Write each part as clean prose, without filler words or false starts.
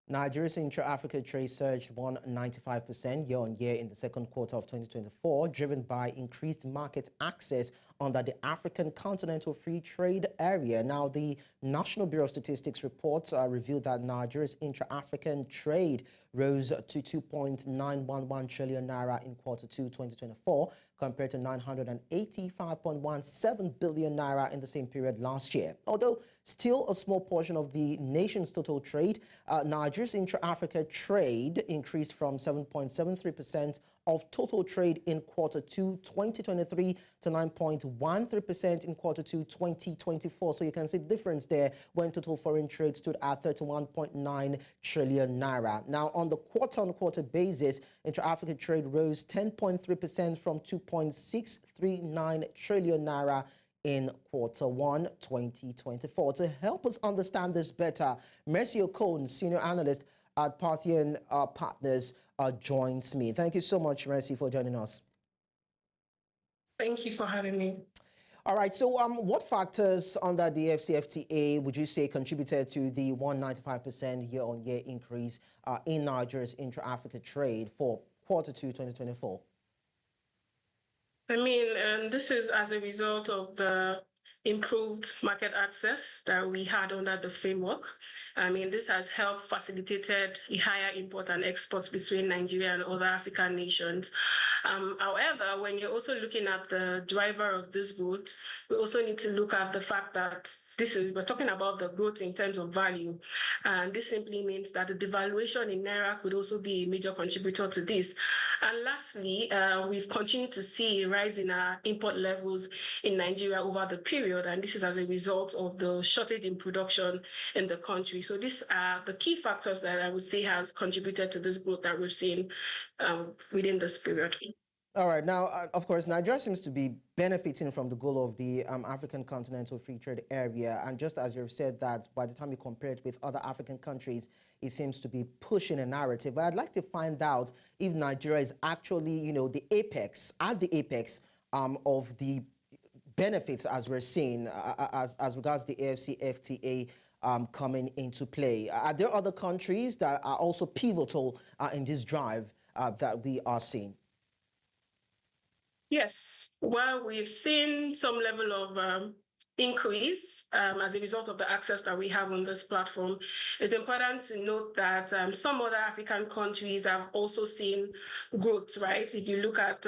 Nigeria's intra-Africa trade surged 195% year-on-year in the second quarter of 2024, driven by increased market access under the African Continental Free Trade Area. Now, the National Bureau of Statistics reports revealed that Nigeria's intra-African trade rose to 2.911 trillion naira in quarter 2 2024, compared to 985.17 billion naira in the same period last year. Although still a small portion of the nation's total trade, Nigeria's intra-Africa trade increased from 7.73% of total trade in quarter 2 2023 to 9.13% in quarter 2 2024. So you can see the difference there when total foreign trade stood at 31.9 trillion naira. Now, on the quarter-on-quarter basis, intra-Africa trade rose 10.3% from 2.639 trillion naira in quarter 1 2024. To help us understand this better, Mercy Okon, senior analyst at Parthian Partners, joins me. Thank you so much, Mercy, for joining us. Thank you for having me. All right, so what factors under the AfCFTA would you say contributed to the 195% year-on-year increase in Nigeria's intra-Africa trade for quarter 2 2024? I mean, this is as a result of the improved market access that we had under the framework. I mean, this has helped facilitated a higher import and exports between Nigeria and other African nations. However, when you're also looking at the driver of this growth, we also need to look at the fact that we're talking about the growth in terms of value. And this simply means that the devaluation in Naira could also be a major contributor to this. And lastly, we've continued to see a rise in our import levels in Nigeria over the period. And this is as a result of the shortage in production in the country. So these are the key factors that I would say has contributed to this growth that we've seen within this period. All right. Now, of course, Nigeria seems to be benefiting from the goal of the African Continental Free Trade Area. And just as you've said that, by the time you compare it with other African countries, it seems to be pushing a narrative. But I'd like to find out if Nigeria is actually, the apex, of the benefits as we're seeing as regards the AfCFTA coming into play. Are there other countries that are also pivotal in this drive that we are seeing? Yes, well, we've seen some level of increase as a result of the access that we have on this platform. It's important to note that some other African countries have also seen growth, right? If you look at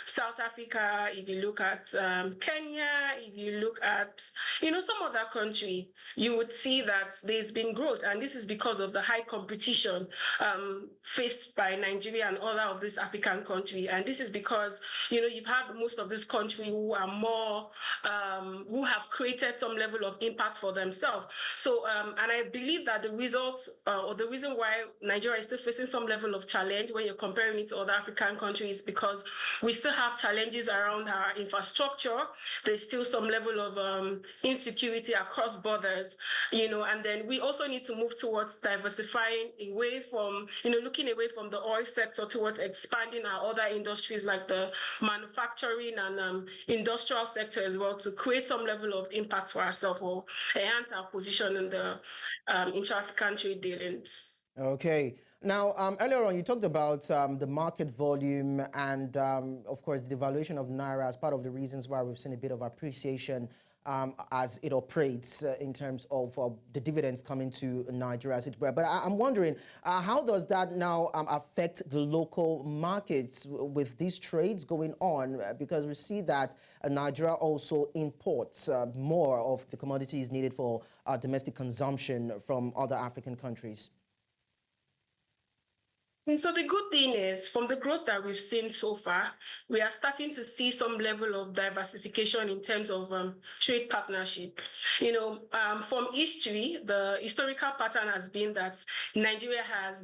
South Africa, if you look at Kenya, if you look at, some other country, you would see that there's been growth. And this is because of the high competition faced by Nigeria and other of these African countries. And this is because, you've had most of this country who are more, who have created some level of impact for themselves. So, and I believe that the result or the reason why Nigeria is still facing some level of challenge when you're comparing it to other African countries is because we still have challenges around our infrastructure. There's still some level of insecurity across borders, and then we also need to move towards diversifying away from, looking away from the oil sector towards expanding our other industries like the manufacturing and industrial sector as well, to create some level of impact for ourselves or enhance our position in the intra-African trade dealings. Okay. Now, earlier on, you talked about the market volume and, of course, the devaluation of Naira as part of the reasons why we've seen a bit of appreciation as it operates in terms of the dividends coming to Nigeria, as it were. But I'm wondering, how does that now affect the local markets with these trades going on? Because we see that Nigeria also imports more of the commodities needed for domestic consumption from other African countries. And so the good thing is, from the growth that we've seen so far, we are starting to see some level of diversification in terms of trade partnership. From history, the historical pattern has been that Nigeria's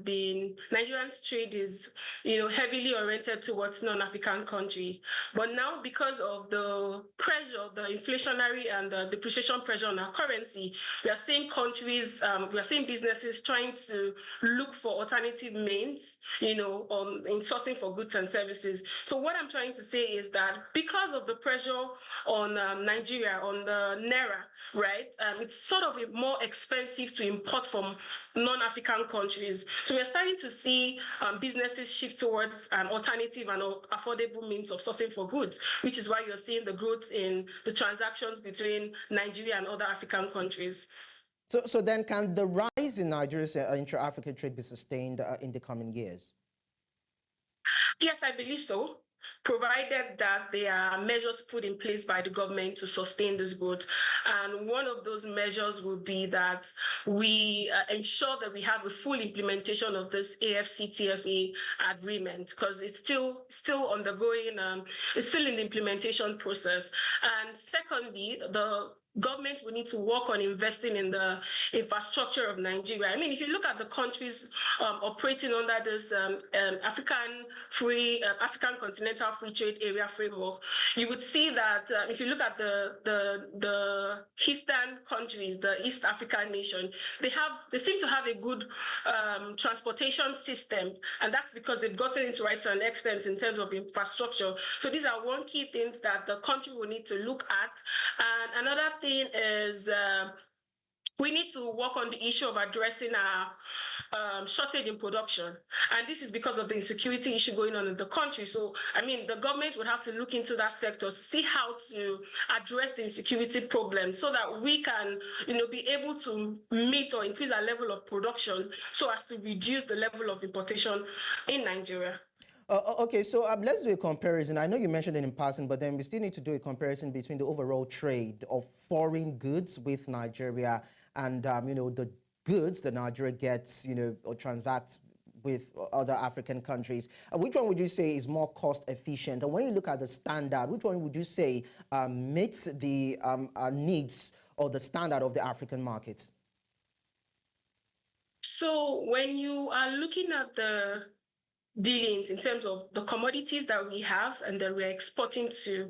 trade is, heavily oriented towards non-African country. But now, because of the pressure, the inflationary and the depreciation pressure on our currency, we are seeing businesses trying to look for alternative means in sourcing for goods and services. So what I'm trying to say is that because of the pressure on Nigeria, on the naira, right, it's sort of more expensive to import from non-African countries. So we're starting to see businesses shift towards an alternative and affordable means of sourcing for goods, which is why you're seeing the growth in the transactions between Nigeria and other African countries. So then can the rise in Nigeria's intra-African trade be sustained in the coming years? Yes, I believe so, provided that there are measures put in place by the government to sustain this growth. And one of those measures will be that we ensure that we have a full implementation of this AfCFTA agreement, because it's still undergoing, it's still in the implementation process. And secondly, the government will need to work on investing in the infrastructure of Nigeria. I mean, if you look at the countries operating under this African Continental Free Trade Area framework, you would see that if you look at the eastern countries, the East African nation, they seem to have a good transportation system, and that's because they've gotten it right to an extent in terms of infrastructure. So these are one key things that the country will need to look at. And another thing is we need to work on the issue of addressing our shortage in production. And this is because of the insecurity issue going on in the country. So, I mean, the government would have to look into that sector, see how to address the insecurity problem so that we can, be able to meet or increase our level of production so as to reduce the level of importation in Nigeria. Okay, so let's do a comparison. I know you mentioned it in passing, but then we still need to do a comparison between the overall trade of foreign goods with Nigeria and, the goods that Nigeria gets, or transacts with other African countries. Which one would you say is more cost efficient? And when you look at the standard, which one would you say meets the needs or the standard of the African markets? So when you are looking at the dealings in terms of the commodities that we have and that we're exporting to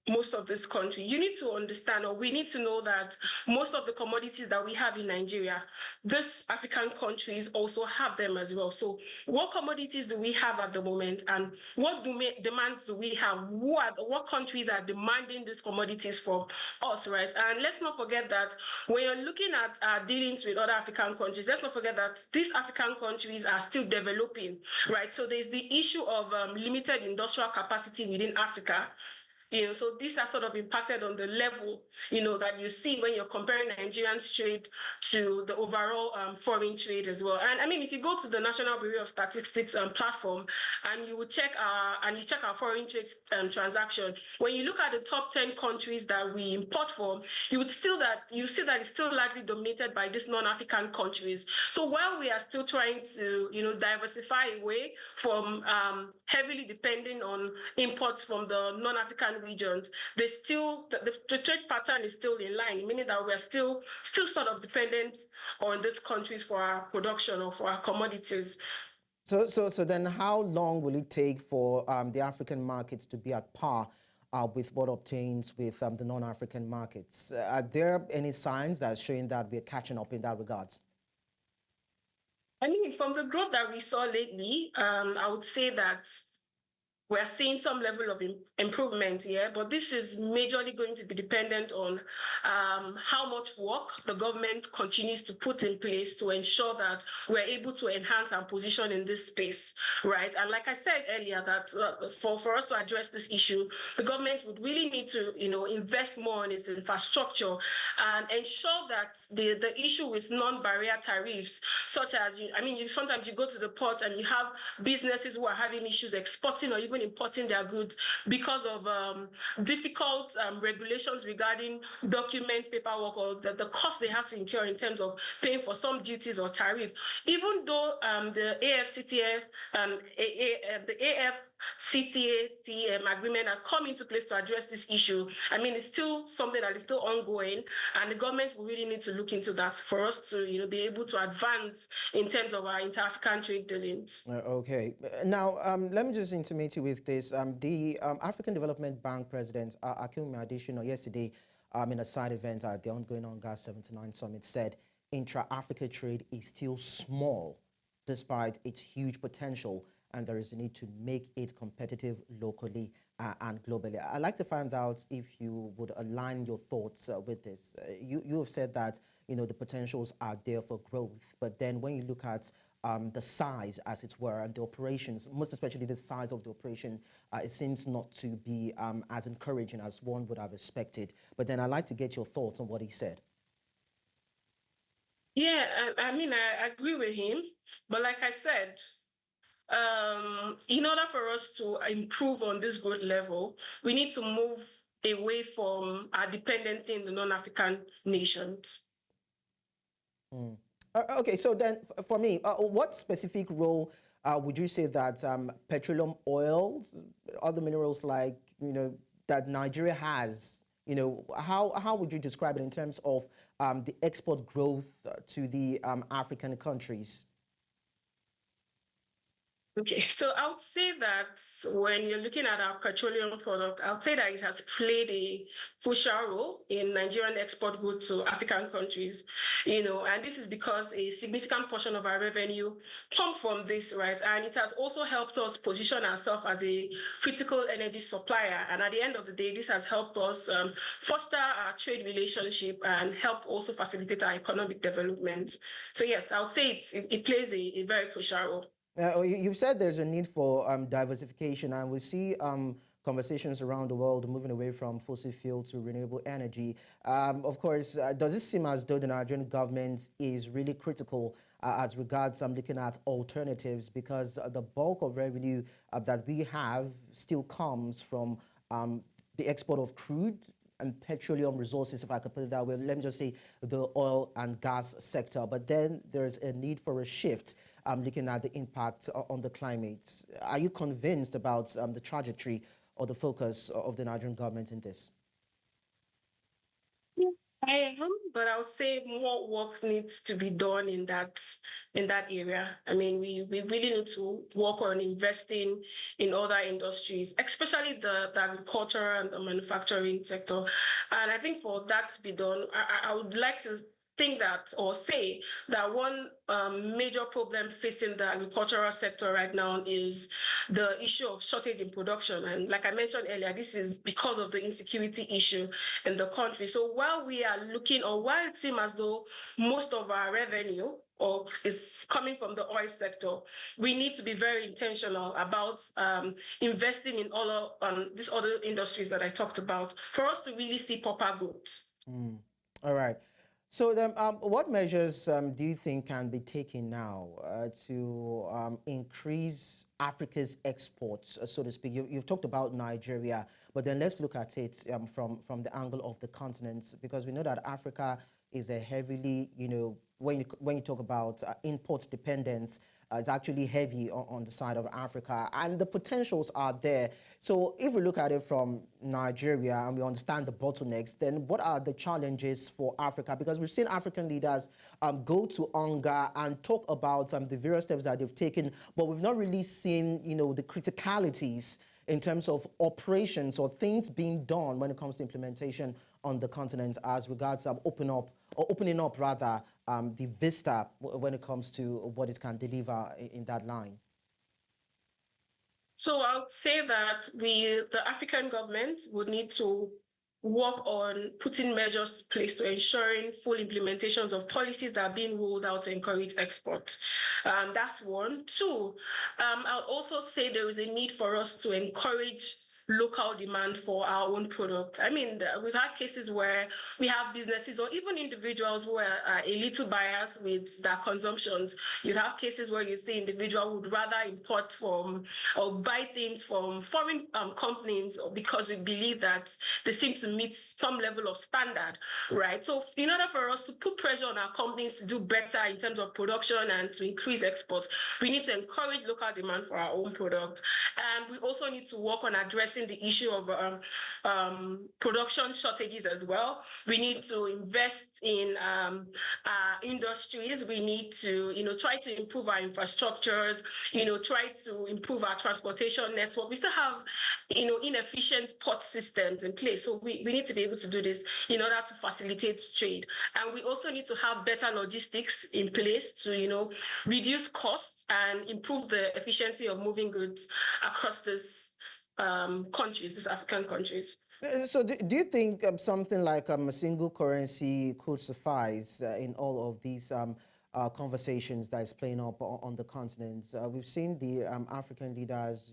most of this country, you need to understand, or we need to know that most of the commodities that we have in Nigeria, this African countries also have them as well. So what commodities do we have at the moment, and what demands do we have? What countries are demanding these commodities from us, right? And let's not forget that when you're looking at our dealings with other African countries, let's not forget that these African countries are still developing, right? So there's the issue of limited industrial capacity within Africa. So these are sort of impacted on the level, that you see when you're comparing Nigerian's trade to the overall foreign trade as well. And I mean, if you go to the National Bureau of Statistics platform and you check our foreign trade transaction, when you look at the top 10 countries that we import from, you see that it's still largely dominated by these non-African countries. So while we are still trying to, diversify away from heavily depending on imports from the non-African regions, the trade pattern is still in line, meaning that we are still sort of dependent on these countries for our production or for our commodities. So then how long will it take for the African markets to be at par with what obtains with the non-African markets? Are there any signs that are showing that we're catching up in that regards? I mean, from the growth that we saw lately, I would say that we're seeing some level of improvement here, but this is majorly going to be dependent on how much work the government continues to put in place to ensure that we're able to enhance our position in this space, right? And like I said earlier, that for us to address this issue, the government would really need to, invest more in its infrastructure and ensure that the issue with non-barrier tariffs, such as, sometimes you go to the port and you have businesses who are having issues exporting or even importing their goods because of difficult regulations regarding documents, paperwork, or the cost they have to incur in terms of paying for some duties or tariff. Even though the AfCFTA, agreement had come into place to address this issue, it's still something that is still ongoing, and the government will really need to look into that for us to, be able to advance in terms of our inter-African trade dealings. Okay. Now, let me just intimate you with this. The African Development Bank President, Akinwumi Adesina, yesterday in a side event at the ongoing UNGA 79 Summit said intra-Africa trade is still small. despite its huge potential, and there is a need to make it competitive locally and globally. I'd like to find out if you would align your thoughts with this. You have said that the potentials are there for growth, but then when you look at the size, as it were, and the operations, most especially the size of the operation, it seems not to be as encouraging as one would have expected. But then I'd like to get your thoughts on what he said. Yeah, I mean, I agree with him, but like I said, in order for us to improve on this growth level, we need to move away from our dependency in the non-African nations. Okay, so then for me, what specific role would you say that petroleum oils, other minerals like, that Nigeria has, how would you describe it in terms of the export growth to the African countries? Okay, so I would say that when you're looking at our petroleum product, I would say that it has played a crucial role in Nigerian export growth to African countries, and this is because a significant portion of our revenue come from this, right? And it has also helped us position ourselves as a critical energy supplier. And at the end of the day, this has helped us foster our trade relationship and help also facilitate our economic development. So yes, I would say it plays a very crucial role. You've said there's a need for diversification, and we see conversations around the world moving away from fossil fuel to renewable energy. Of course, does it seem as though the Nigerian government is really critical as regards looking at alternatives, because the bulk of revenue that we have still comes from the export of crude and petroleum resources, if I could put it that way. Let me just say the oil and gas sector. But then there's a need for a shift looking at the impact on the climate. Are you convinced about the trajectory or the focus of the Nigerian government in this? I am, but I would say more work needs to be done in that area. I mean, we really need to work on investing in other industries, especially the agriculture and the manufacturing sector. And I think for that to be done, I would like to think that or say that one major problem facing the agricultural sector right now is the issue of shortage in production. And like I mentioned earlier, this is because of the insecurity issue in the country. So while we are looking, or while it seems as though most of our revenue or is coming from the oil sector, we need to be very intentional about investing in all of these other industries that I talked about for us to really see proper growth. All right. So then, what measures do you think can be taken now to increase Africa's exports, so to speak? You've talked about Nigeria, but then let's look at it from the angle of the continent, because we know that Africa is a heavily, when you talk about import dependence, it's actually heavy on the side of Africa, and the potentials are there. So if we look at it from Nigeria and we understand the bottlenecks, then what are the challenges for Africa? Because we've seen African leaders go to UNGA and talk about the various steps that they've taken, but we've not really seen, the criticalities in terms of operations or things being done when it comes to implementation on the continent as regards opening up the vista when it comes to what it can deliver in that line. So I would say that the African government would need to work on putting measures in place to ensuring full implementations of policies that are being rolled out to encourage export. That's one. Two, I'll also say there is a need for us to encourage local demand for our own product. I mean, we've had cases where we have businesses or even individuals who are a little biased with their consumptions. You'd have cases where you see individual would rather import from or buy things from foreign companies because we believe that they seem to meet some level of standard, right? So in order for us to put pressure on our companies to do better in terms of production and to increase exports, we need to encourage local demand for our own product. And we also need to work on addressing addressing the issue of production shortages as well. We need to invest in our industries. We need to, try to improve our infrastructures, try to improve our transportation network. We still have, inefficient port systems in place. So we need to be able to do this in order to facilitate trade. And we also need to have better logistics in place to, reduce costs and improve the efficiency of moving goods across these countries, these African countries. So do you think something like a single currency could suffice in all of these conversations that is playing up on the continent? We've seen the African leaders,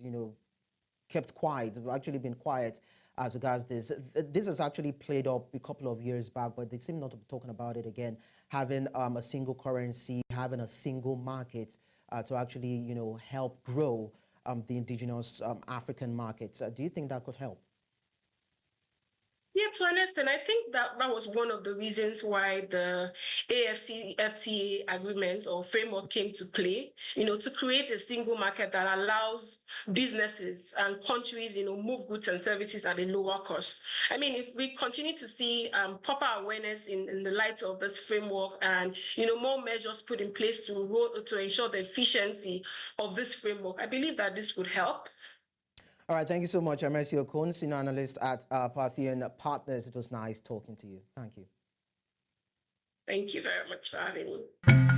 kept quiet. They've actually been quiet as regards this. This has actually played up a couple of years back, but they seem not to be talking about it again. Having a single currency, having a single market to actually, help grow the indigenous African markets. Do you think that could help? Yeah, to an extent, I think that was one of the reasons why the AfCFTA agreement or framework came to play, to create a single market that allows businesses and countries, move goods and services at a lower cost. I mean, if we continue to see proper awareness in the light of this framework and, more measures put in place to ensure the efficiency of this framework, I believe that this would help. All right, thank you so much. I'm Mercy Okon, Senior Analyst at Parthian Partners. It was nice talking to you. Thank you. Thank you very much for having me.